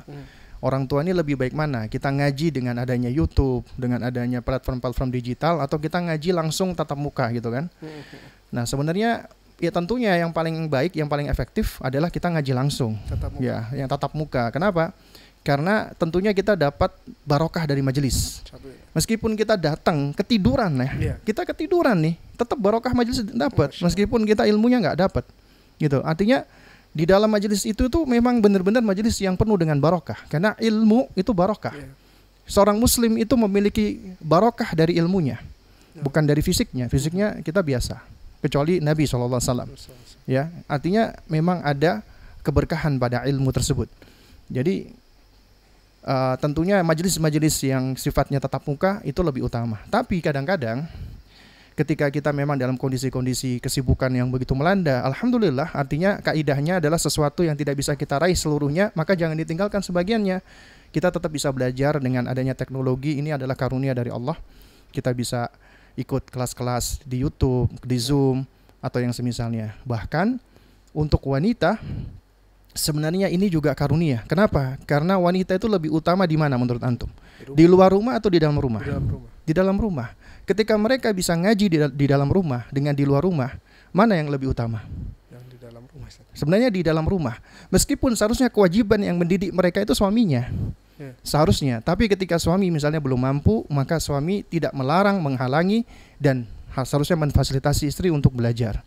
Orang tua ini lebih baik mana? Kita ngaji dengan adanya YouTube, dengan adanya platform-platform digital, atau kita ngaji langsung tatap muka gitu kan. Nah, sebenarnya ya tentunya yang paling baik, yang paling efektif adalah kita ngaji langsung. Ya, yang tatap muka. Kenapa? Karena tentunya kita dapat barokah dari majelis. Meskipun kita datang ketiduran ya, kita ketiduran nih, tetap barokah majelis dapat. Meskipun kita ilmunya nggak dapat, gitu. Artinya di dalam majelis itu tuh memang benar-benar majelis yang penuh dengan barokah. Karena ilmu itu barokah. Seorang muslim itu memiliki barokah dari ilmunya, bukan dari fisiknya. Fisiknya kita biasa, kecuali Nabi SAW. Ya, artinya memang ada keberkahan pada ilmu tersebut. Jadi tentunya majelis-majelis yang sifatnya tatap muka itu lebih utama. Tapi kadang-kadang ketika kita memang dalam kondisi-kondisi kesibukan yang begitu melanda, alhamdulillah, artinya kaidahnya adalah sesuatu yang tidak bisa kita raih seluruhnya, maka jangan ditinggalkan sebagiannya. Kita tetap bisa belajar dengan adanya teknologi, ini adalah karunia dari Allah. Kita bisa ikut kelas-kelas di YouTube, di Zoom, atau yang semisalnya. Bahkan untuk wanita, sebenarnya ini juga karunia. Kenapa? Karena wanita itu lebih utama di mana menurut antum? Di luar rumah atau di dalam rumah? Di dalam rumah. Di dalam rumah. Ketika mereka bisa ngaji di dalam rumah dengan di luar rumah, mana yang lebih utama? Yang di dalam rumah. Sebenarnya di dalam rumah. Meskipun seharusnya kewajiban yang mendidik mereka itu suaminya. Seharusnya. Tapi ketika suami misalnya belum mampu, maka suami tidak melarang, menghalangi, dan seharusnya memfasilitasi istri untuk belajar.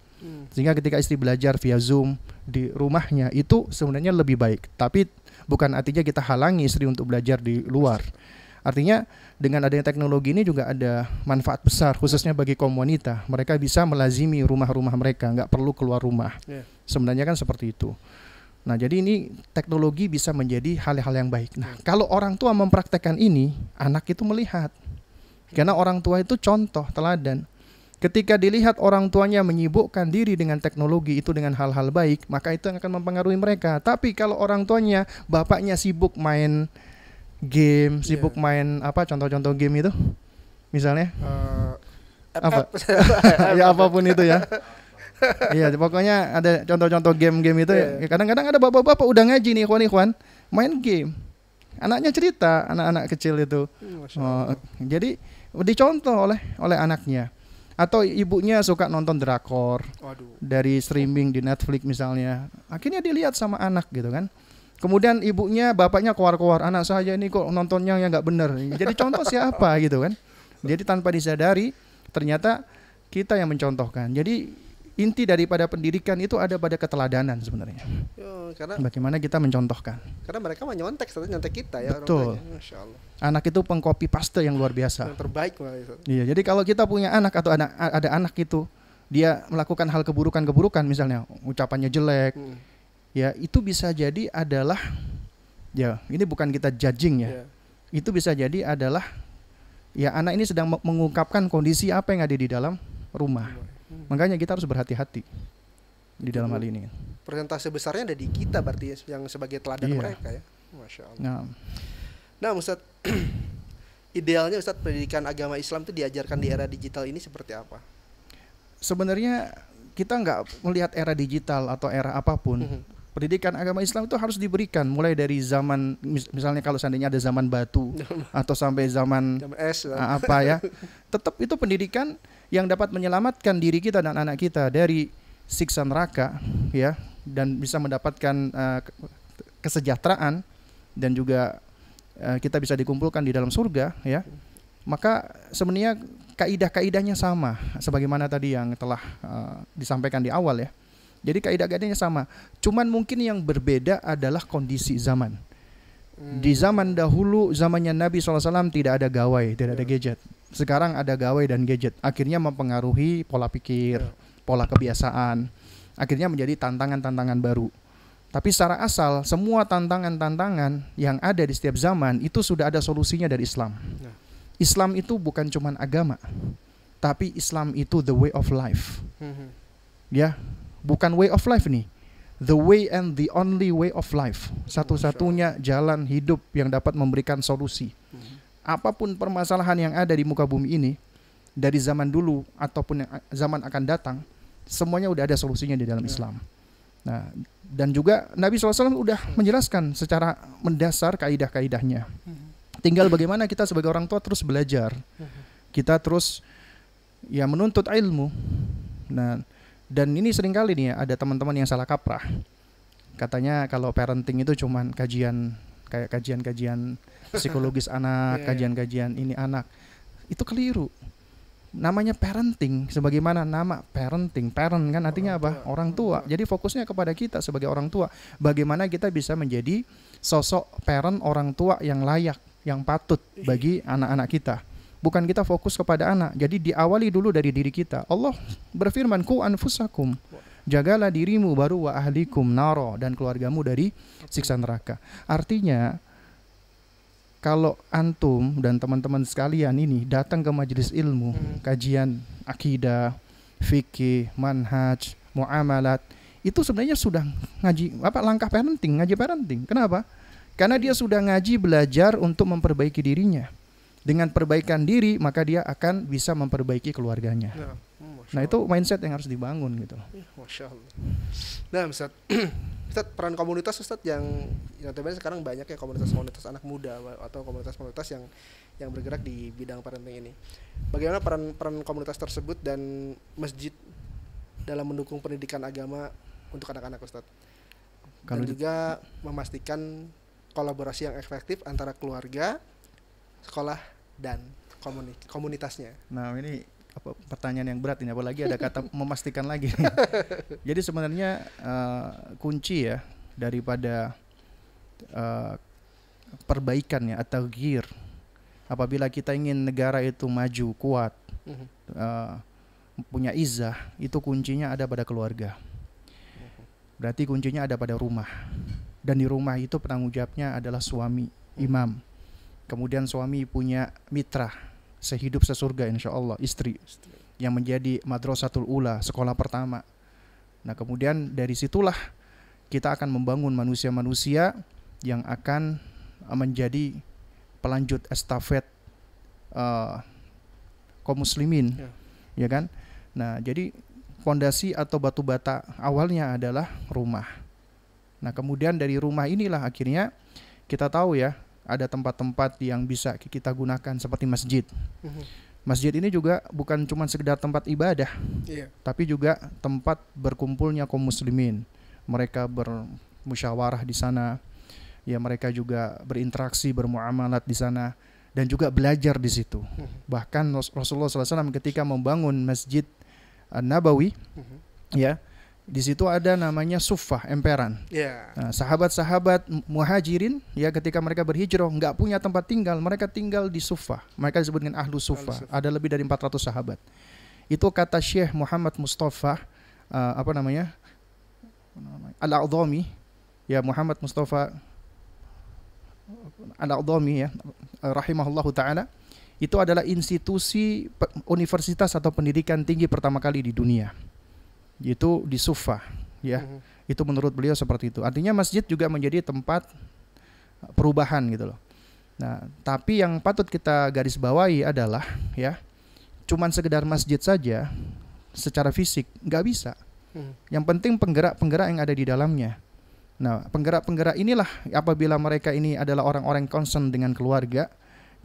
Sehingga ketika istri belajar via Zoom di rumahnya, itu sebenarnya lebih baik. Tapi bukan artinya kita halangi istri untuk belajar di luar. Artinya dengan adanya teknologi ini juga ada manfaat besar, khususnya bagi kaum wanita. Mereka bisa melazimi rumah-rumah mereka, nggak perlu keluar rumah. Sebenarnya kan seperti itu. Nah, jadi ini teknologi bisa menjadi hal-hal yang baik. Nah, kalau orang tua mempraktekkan ini, anak itu melihat. Karena orang tua itu contoh, teladan. Ketika dilihat orang tuanya menyibukkan diri dengan teknologi itu dengan hal-hal baik, maka itu akan mempengaruhi mereka. Tapi kalau orang tuanya, bapaknya sibuk main game, sibuk main apa, contoh-contoh game itu, misalnya apa? Ya apapun itu ya. Iya, pokoknya ada contoh-contoh game-game itu. Kadang-kadang ada bapak-bapak udah ngaji nih, ikhwan-ikhwan, main game. Anaknya cerita, anak-anak kecil itu. Jadi dicontoh oleh anaknya. Atau ibunya suka nonton drakor. Dari streaming di Netflix misalnya. Akhirnya dilihat sama anak gitu kan. Kemudian ibunya, bapaknya keluar-keluar, anak saya ini kok nontonnya yang nggak benar. Jadi contoh siapa gitu kan. Jadi tanpa disadari ternyata kita yang mencontohkan. Jadi inti daripada pendidikan itu ada pada keteladanan sebenarnya. Karena bagaimana kita mencontohkan. Karena mereka menyontek kita ya. Betul. Masya Allah. Anak itu pengcopy paste yang luar biasa. Yang terbaik malah itu. Iya, jadi kalau kita punya anak atau ada anak itu, dia melakukan hal keburukan misalnya, ucapannya jelek, ya itu bisa jadi adalah, ya ini bukan kita judging ya. Itu bisa jadi adalah, ya anak ini sedang mengungkapkan kondisi apa yang ada di dalam rumah. Makanya kita harus berhati-hati di dalam hal ini. Persentase besarnya ada di kita berarti yang sebagai teladan mereka ya. Masya Allah. Nah Ustadz, idealnya Ustadz pendidikan agama Islam itu diajarkan di era digital ini seperti apa? Sebenarnya kita nggak melihat era digital atau era apapun. Pendidikan agama Islam itu harus diberikan mulai dari zaman, misalnya kalau seandainya ada zaman batu atau sampai zaman es apa ya, tetap itu pendidikan yang dapat menyelamatkan diri kita dan anak kita dari siksa neraka ya, dan bisa mendapatkan kesejahteraan dan juga kita bisa dikumpulkan di dalam surga ya. Maka sebenarnya kaidah-kaidahnya sama sebagaimana tadi yang telah disampaikan di awal ya. Jadi kaidah-kaidahnya sama. Cuman mungkin yang berbeda adalah kondisi zaman. Di zaman dahulu, zamannya Nabi SAW tidak ada gawai, tidak ada gadget. Sekarang ada gawai dan gadget. Akhirnya mempengaruhi pola pikir, pola kebiasaan. Akhirnya menjadi tantangan-tantangan baru. Tapi secara asal, semua tantangan-tantangan yang ada di setiap zaman itu sudah ada solusinya dari Islam. Islam itu bukan cuma agama, tapi Islam itu the way of life. Ya, bukan way of life nih, the way and the only way of life. Satu-satunya jalan hidup yang dapat memberikan solusi. Apapun permasalahan yang ada di muka bumi ini, dari zaman dulu ataupun zaman akan datang, semuanya udah ada solusinya di dalam Islam. Nah, dan juga Nabi SAW udah menjelaskan secara mendasar kaidah-kaidahnya. Tinggal bagaimana kita sebagai orang tua terus belajar. Kita terus ya menuntut ilmu. Nah, dan ini seringkali nih ya, ada teman-teman yang salah kaprah. Katanya kalau parenting itu cuman kajian, kayak kajian-kajian psikologis anak, kajian-kajian ini anak. Itu keliru. Namanya parenting, sebagaimana nama parenting, parent kan artinya apa? Orang tua. Jadi fokusnya kepada kita sebagai orang tua. Bagaimana kita bisa menjadi sosok parent, orang tua yang layak, yang patut bagi anak-anak kita. Bukan kita fokus kepada anak. Jadi diawali dulu dari diri kita. Allah berfirman, "Qu anfusakum." Jagalah dirimu baru wa ahlikum naro, dan keluargamu dari siksa neraka. Artinya kalau antum dan teman-teman sekalian ini datang ke majelis ilmu, kajian akidah, fikih, manhaj, muamalat, itu sebenarnya sudah ngaji langkah parenting, ngaji parenting. Kenapa? Karena dia sudah ngaji belajar untuk memperbaiki dirinya. Dengan perbaikan diri, maka dia akan bisa memperbaiki keluarganya. Nah, itu mindset yang harus dibangun gitu. Masya Allah. Nah, Ustaz, Ustaz, peran komunitas Ustaz yang sekarang banyak ya, komunitas anak muda atau komunitas yang bergerak di bidang parenting ini. Bagaimana peran komunitas tersebut dan masjid dalam mendukung pendidikan agama untuk anak-anak, Ustaz? Dan juga memastikan kolaborasi yang efektif antara keluarga, sekolah, dan komunitasnya. Nah, ini pertanyaan yang berat ini, apalagi ada kata memastikan lagi. Jadi sebenarnya kunci ya daripada perbaikan ya atau gir, apabila kita ingin negara itu maju, kuat, punya izah, itu kuncinya ada pada keluarga. Berarti kuncinya ada pada rumah. Dan di rumah itu penanggung jawabnya adalah suami, imam. Kemudian suami punya mitra sehidup sesurga insyaallah, istri yang menjadi madrasatul ula, sekolah pertama. Nah, kemudian dari situlah kita akan membangun manusia-manusia yang akan menjadi pelanjut estafet kaum muslimin, ya kan? Nah, jadi fondasi atau batu bata awalnya adalah rumah. Nah, kemudian dari rumah inilah akhirnya kita tahu ya, ada tempat-tempat yang bisa kita gunakan seperti masjid. Masjid ini juga bukan cuma sekedar tempat ibadah, tapi juga tempat berkumpulnya kaum muslimin. Mereka bermusyawarah di sana, ya mereka juga berinteraksi, bermuamalat di sana, dan juga belajar di situ. Bahkan Rasulullah SAW ketika membangun Masjid Nabawi, ya, di situ ada namanya suffah, emperan. Nah, sahabat-sahabat muhajirin ya ketika mereka berhijrah nggak punya tempat tinggal, mereka tinggal di suffah. Mereka disebut dengan ahlu suffah. Ada lebih dari 400 sahabat. Itu kata Syekh Muhammad Mustafa Al-A'dhami, ya Muhammad Mustafa Al-A'dhami ya rahimahullahu taala. Itu adalah institusi universitas atau pendidikan tinggi pertama kali di dunia. Itu di Suffah ya. Itu menurut beliau seperti itu. Artinya masjid juga menjadi tempat perubahan gitu loh. Nah, tapi yang patut kita garis bawahi adalah ya, cuman sekedar masjid saja secara fisik nggak bisa. Yang penting penggerak-penggerak yang ada di dalamnya. Nah, penggerak-penggerak inilah apabila mereka ini adalah orang-orang concern dengan keluarga,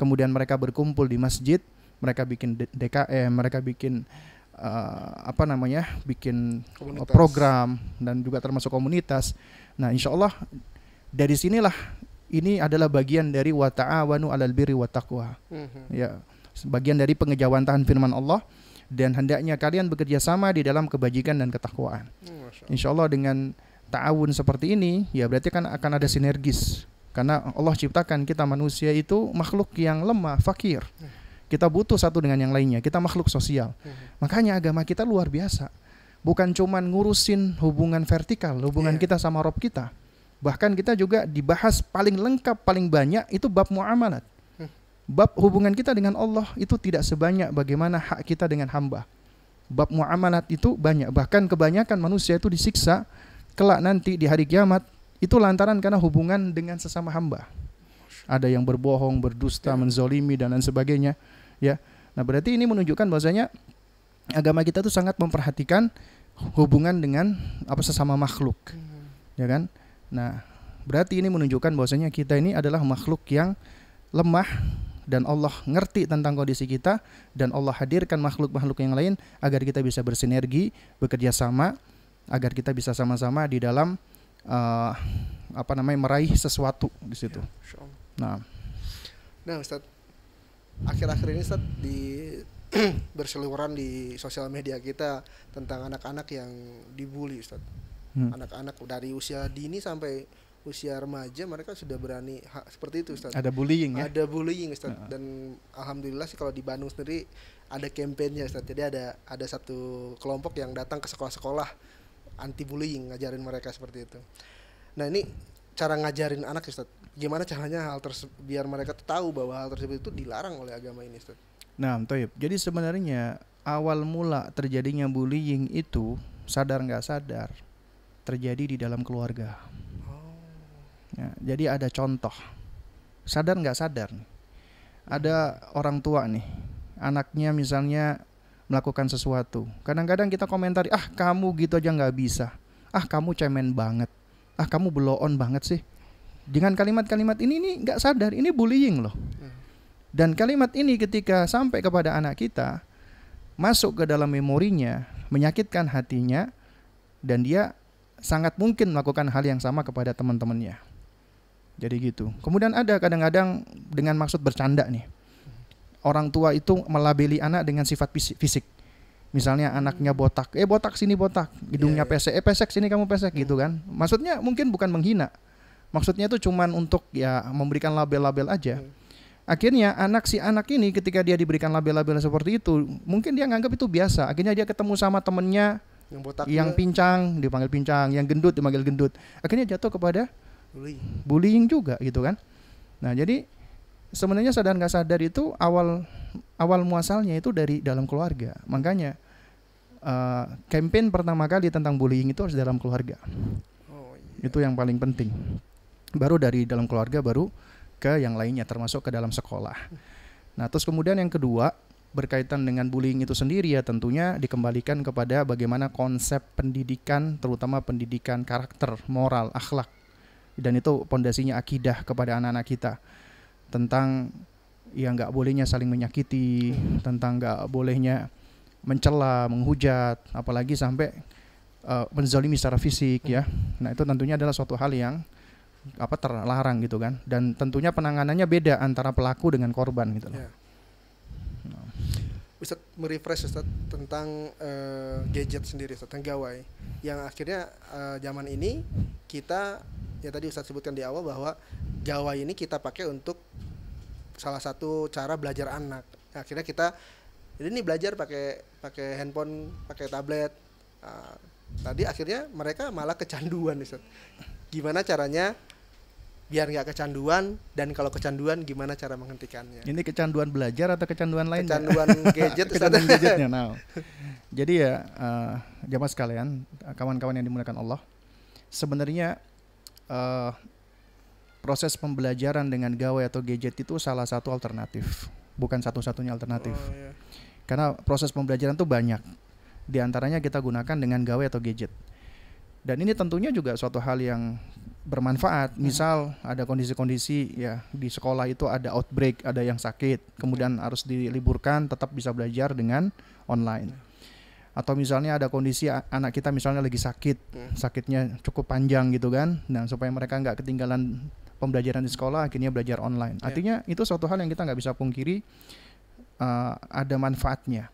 kemudian mereka berkumpul di masjid, mereka bikin DKM, mereka bikin bikin komunitas, program, dan juga termasuk komunitas. Nah, insya Allah dari sinilah ini adalah bagian dari wa ta'awanu 'alal birri wat taqwa. Ya, bagian dari pengejawantahan firman Allah, dan hendaknya kalian bekerja sama di dalam kebajikan dan ketakwaan. Insya Allah dengan ta'awun seperti ini, ya berarti kan akan ada sinergis. Karena Allah ciptakan kita manusia itu makhluk yang lemah, fakir. Kita butuh satu dengan yang lainnya. Kita makhluk sosial. Makanya agama kita luar biasa. Bukan cuman ngurusin hubungan vertikal, hubungan kita sama Rob kita. Bahkan kita juga dibahas paling lengkap, paling banyak itu bab muamalat. Bab hubungan kita dengan Allah itu tidak sebanyak bagaimana hak kita dengan hamba. Bab muamalat itu banyak. Bahkan kebanyakan manusia itu disiksa kelak nanti di hari kiamat itu lantaran karena hubungan dengan sesama hamba. Ada yang berbohong, berdusta, menzolimi dan lain sebagainya. Ya, nah berarti ini menunjukkan bahwasanya agama kita tuh sangat memperhatikan hubungan dengan sesama makhluk, ya kan? Nah, berarti ini menunjukkan bahwasanya kita ini adalah makhluk yang lemah dan Allah ngerti tentang kondisi kita dan Allah hadirkan makhluk-makhluk yang lain agar kita bisa bersinergi, bekerja sama, agar kita bisa sama-sama di dalam meraih sesuatu di situ. Nah, Ustaz, akhir-akhir ini Ustaz berseliweran di sosial media kita tentang anak-anak yang dibully, Ustaz. Anak-anak dari usia dini sampai usia remaja mereka sudah berani seperti itu, Ustaz. Ada bullying ya? Ada bullying, Ustaz. Dan alhamdulillah sih kalau di Bandung sendiri ada kampanye, Ustaz. Jadi ada satu kelompok yang datang ke sekolah-sekolah anti bullying, ngajarin mereka seperti itu. Nah ini cara ngajarin anak Ustaz, gimana caranya biar mereka tuh tahu bahwa hal tersebut itu dilarang oleh agama ini Ustaz. Nah, Toib. Jadi sebenarnya awal mula terjadinya bullying itu sadar nggak sadar terjadi di dalam keluarga. Ya, jadi ada contoh, sadar nggak sadar nih. Ada orang tua nih, anaknya misalnya melakukan sesuatu. Kadang-kadang kita komentari, ah kamu gitu aja nggak bisa, ah kamu cemen banget, ah kamu blow-on banget sih. Dengan kalimat-kalimat ini nih nggak sadar, ini bullying loh. Dan kalimat ini ketika sampai kepada anak kita, masuk ke dalam memorinya, menyakitkan hatinya, dan dia sangat mungkin melakukan hal yang sama kepada teman-temannya. Jadi gitu. Kemudian ada kadang-kadang dengan maksud bercanda nih. Orang tua itu melabeli anak dengan sifat fisik. Misalnya anaknya botak, botak sini botak, hidungnya pesek, pesek sini kamu pesek gitu kan. Maksudnya mungkin bukan menghina. Maksudnya itu cuman untuk ya memberikan label-label aja. Akhirnya si anak ini ketika dia diberikan label-label seperti itu, mungkin dia nganggap itu biasa. Akhirnya dia ketemu sama temennya yang botak, yang pincang dipanggil pincang, yang gendut dipanggil gendut. Akhirnya jatuh kepada bullying juga gitu kan. Nah jadi sebenarnya sadar nggak sadar itu awal muasalnya itu dari dalam keluarga. Makanya campaign pertama kali tentang bullying itu harus dalam keluarga. Itu yang paling penting. Baru dari dalam keluarga, baru ke yang lainnya, termasuk ke dalam sekolah. Nah terus kemudian yang kedua, berkaitan dengan bullying itu sendiri ya tentunya dikembalikan kepada bagaimana konsep pendidikan, terutama pendidikan karakter, moral, akhlak. Dan itu pondasinya akidah kepada anak-anak kita. Tentang ya nggak bolehnya saling menyakiti, tentang nggak bolehnya mencela, menghujat, apalagi sampai menzalimi secara fisik ya. Nah itu tentunya adalah suatu hal yang terlarang gitu kan. Dan tentunya penanganannya beda antara pelaku dengan korban gitu loh. Ustaz merefresh Ustaz tentang gadget sendiri Ustaz, tentang gawai yang akhirnya zaman ini kita ya tadi Ustaz sebutkan di awal bahwa gawai ini kita pakai untuk salah satu cara belajar anak. Akhirnya kita ini belajar pakai handphone, pakai tablet. Tadi akhirnya mereka malah kecanduan Ustaz. Gimana caranya biar nggak kecanduan, dan kalau kecanduan gimana cara menghentikannya? Ini kecanduan belajar atau kecanduan lain? Kecanduan gadget. Kecanduan gadgetnya. Nah, jadi ya jamaah sekalian, kawan-kawan yang dimuliakan Allah, sebenarnya proses pembelajaran dengan gawai atau gadget itu salah satu alternatif, bukan satu-satunya alternatif. Karena proses pembelajaran itu banyak. Di antaranya kita gunakan dengan gawai atau gadget. Dan ini tentunya juga suatu hal yang bermanfaat. Misal ada kondisi-kondisi ya di sekolah itu ada outbreak, ada yang sakit, kemudian harus diliburkan, tetap bisa belajar dengan online. Atau misalnya ada kondisi anak kita misalnya lagi sakit, sakitnya cukup panjang gitu kan. Nah supaya mereka nggak ketinggalan pembelajaran di sekolah, akhirnya belajar online. Artinya itu suatu hal yang kita nggak bisa pungkiri ada manfaatnya.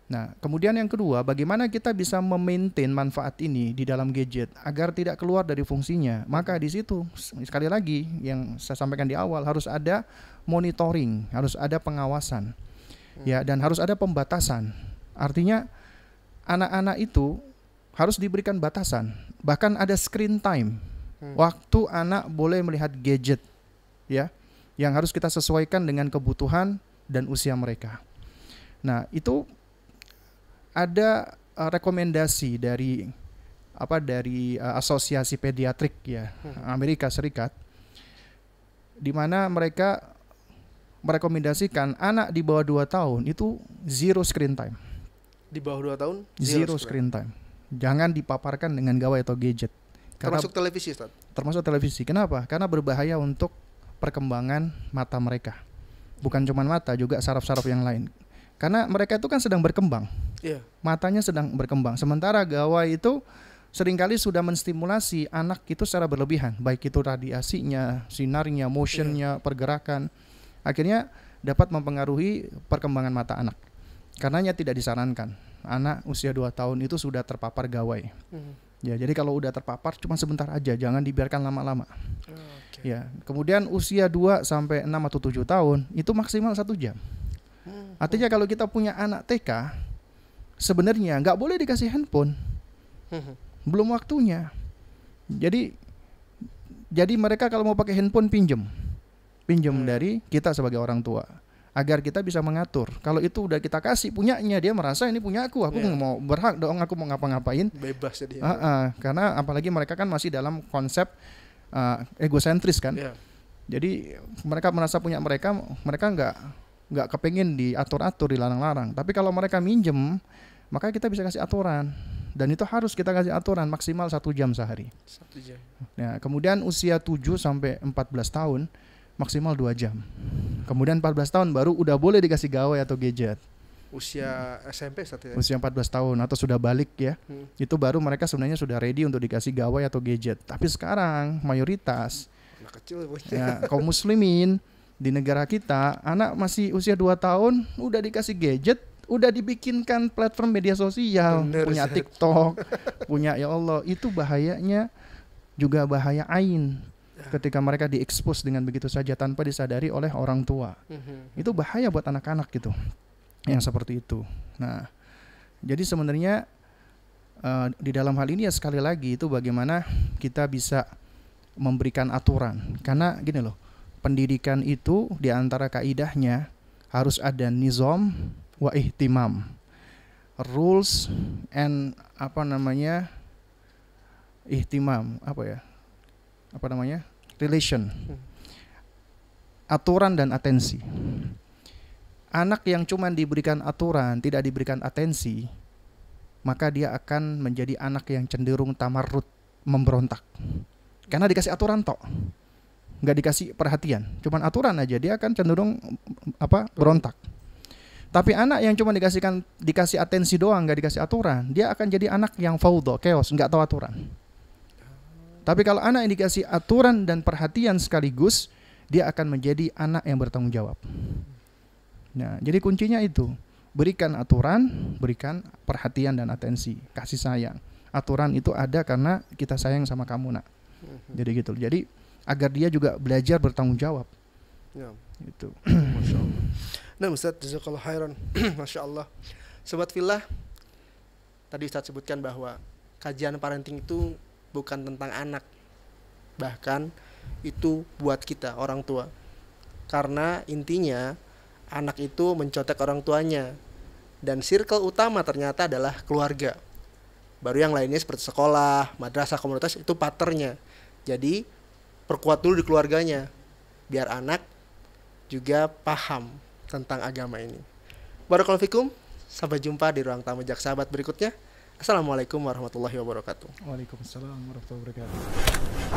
Nah, kemudian yang kedua, bagaimana kita bisa memaintain manfaat ini di dalam gadget agar tidak keluar dari fungsinya? Maka di situ sekali lagi yang saya sampaikan di awal, harus ada monitoring, harus ada pengawasan. Ya, dan harus ada pembatasan. Artinya anak-anak itu harus diberikan batasan. Bahkan ada screen time. Waktu anak boleh melihat gadget, ya, yang harus kita sesuaikan dengan kebutuhan dan usia mereka. Nah, itu ada rekomendasi dari Asosiasi Pediatrik ya Amerika Serikat, di mana mereka merekomendasikan anak di bawah 2 tahun itu zero screen time. Di bawah 2 tahun zero screen time. Jangan dipaparkan dengan gawai atau gadget. Termasuk televisi, Ustaz? Termasuk televisi. Kenapa? Karena berbahaya untuk perkembangan mata mereka. Bukan cuma mata, juga saraf-saraf yang lain. Karena mereka itu kan sedang berkembang. Matanya sedang berkembang. Sementara gawai itu seringkali sudah menstimulasi anak itu secara berlebihan. Baik itu radiasinya, sinarnya, motionnya, pergerakan. Akhirnya dapat mempengaruhi perkembangan mata anak. Karenanya tidak disarankan anak usia 2 tahun itu sudah terpapar gawai. Ya, jadi kalau udah terpapar cuma sebentar aja, jangan dibiarkan lama-lama. Ya, kemudian usia 2 sampai 6 atau 7 tahun itu maksimal 1 jam. Artinya kalau kita punya anak TK, sebenarnya nggak boleh dikasih handphone. belum waktunya. Jadi mereka kalau mau pakai handphone pinjem dari kita sebagai orang tua, agar kita bisa mengatur. Kalau itu udah kita kasih punyanya, dia merasa ini punya aku nggak mau berhak dong, aku mau ngapa-ngapain. Bebas ya dia. Karena apalagi mereka kan masih dalam konsep egosentris kan. Jadi mereka merasa punya mereka nggak kepengen diatur-atur, dilarang-larang. Tapi kalau mereka minjem, maka kita bisa kasih aturan. Dan itu harus kita kasih aturan maksimal 1 jam sehari. 1 jam. Nah, kemudian usia 7 sampai 14 tahun maksimal 2 jam. Kemudian 14 tahun baru udah boleh dikasih gawai atau gadget. Usia SMP satu ya? Usia 14 tahun atau sudah balik ya. Itu baru mereka sebenarnya sudah ready untuk dikasih gawai atau gadget. Tapi sekarang mayoritas anak kecil ya, kaum muslimin di negara kita, anak masih usia 2 tahun udah dikasih gadget, udah dibikinkan platform media sosial. Bener, punya TikTok, punya, ya Allah, itu bahayanya juga bahaya ain. Ketika mereka diekspos dengan begitu saja tanpa disadari oleh orang tua. Itu bahaya buat anak-anak gitu. Yang seperti itu. Nah, jadi sebenarnya di dalam hal ini ya sekali lagi itu bagaimana kita bisa memberikan aturan. Karena gini loh, pendidikan itu di antara kaidahnya harus ada nizam wa ihtimam. Rules and ihtimam, relation. Aturan dan atensi. Anak yang cuma diberikan aturan, tidak diberikan atensi, maka dia akan menjadi anak yang cenderung tamarrud, memberontak. Karena dikasih aturan tok, nggak dikasih perhatian, cuman aturan aja, dia akan cenderung berontak. Tapi anak yang cuma dikasih atensi doang, nggak dikasih aturan, dia akan jadi anak yang faudo, chaos, nggak tahu aturan. Tapi kalau anak yang dikasih aturan dan perhatian sekaligus, dia akan menjadi anak yang bertanggung jawab. Nah, jadi kuncinya itu, berikan aturan, berikan perhatian dan atensi, kasih sayang. Aturan itu ada karena kita sayang sama kamu, nak. Jadi gitu. Jadi agar dia juga belajar bertanggung jawab. Ya. Itu. Masya Allah. Nah, Ustaz, jazakallahu khairan. Masya Allah. Sobat Fillah, tadi Ustaz sebutkan bahwa kajian parenting itu bukan tentang anak, bahkan itu buat kita orang tua. Karena intinya anak itu mencontek orang tuanya, dan circle utama ternyata adalah keluarga. Baru yang lainnya seperti sekolah, madrasah, komunitas itu partnernya. Jadi perkuat dulu di keluarganya, biar anak juga paham tentang agama ini. Barakallahu fikum. Sampai jumpa di ruang tamu Jak Sahabat berikutnya. Assalamualaikum warahmatullahi wabarakatuh. Waalaikumsalam warahmatullahi wabarakatuh.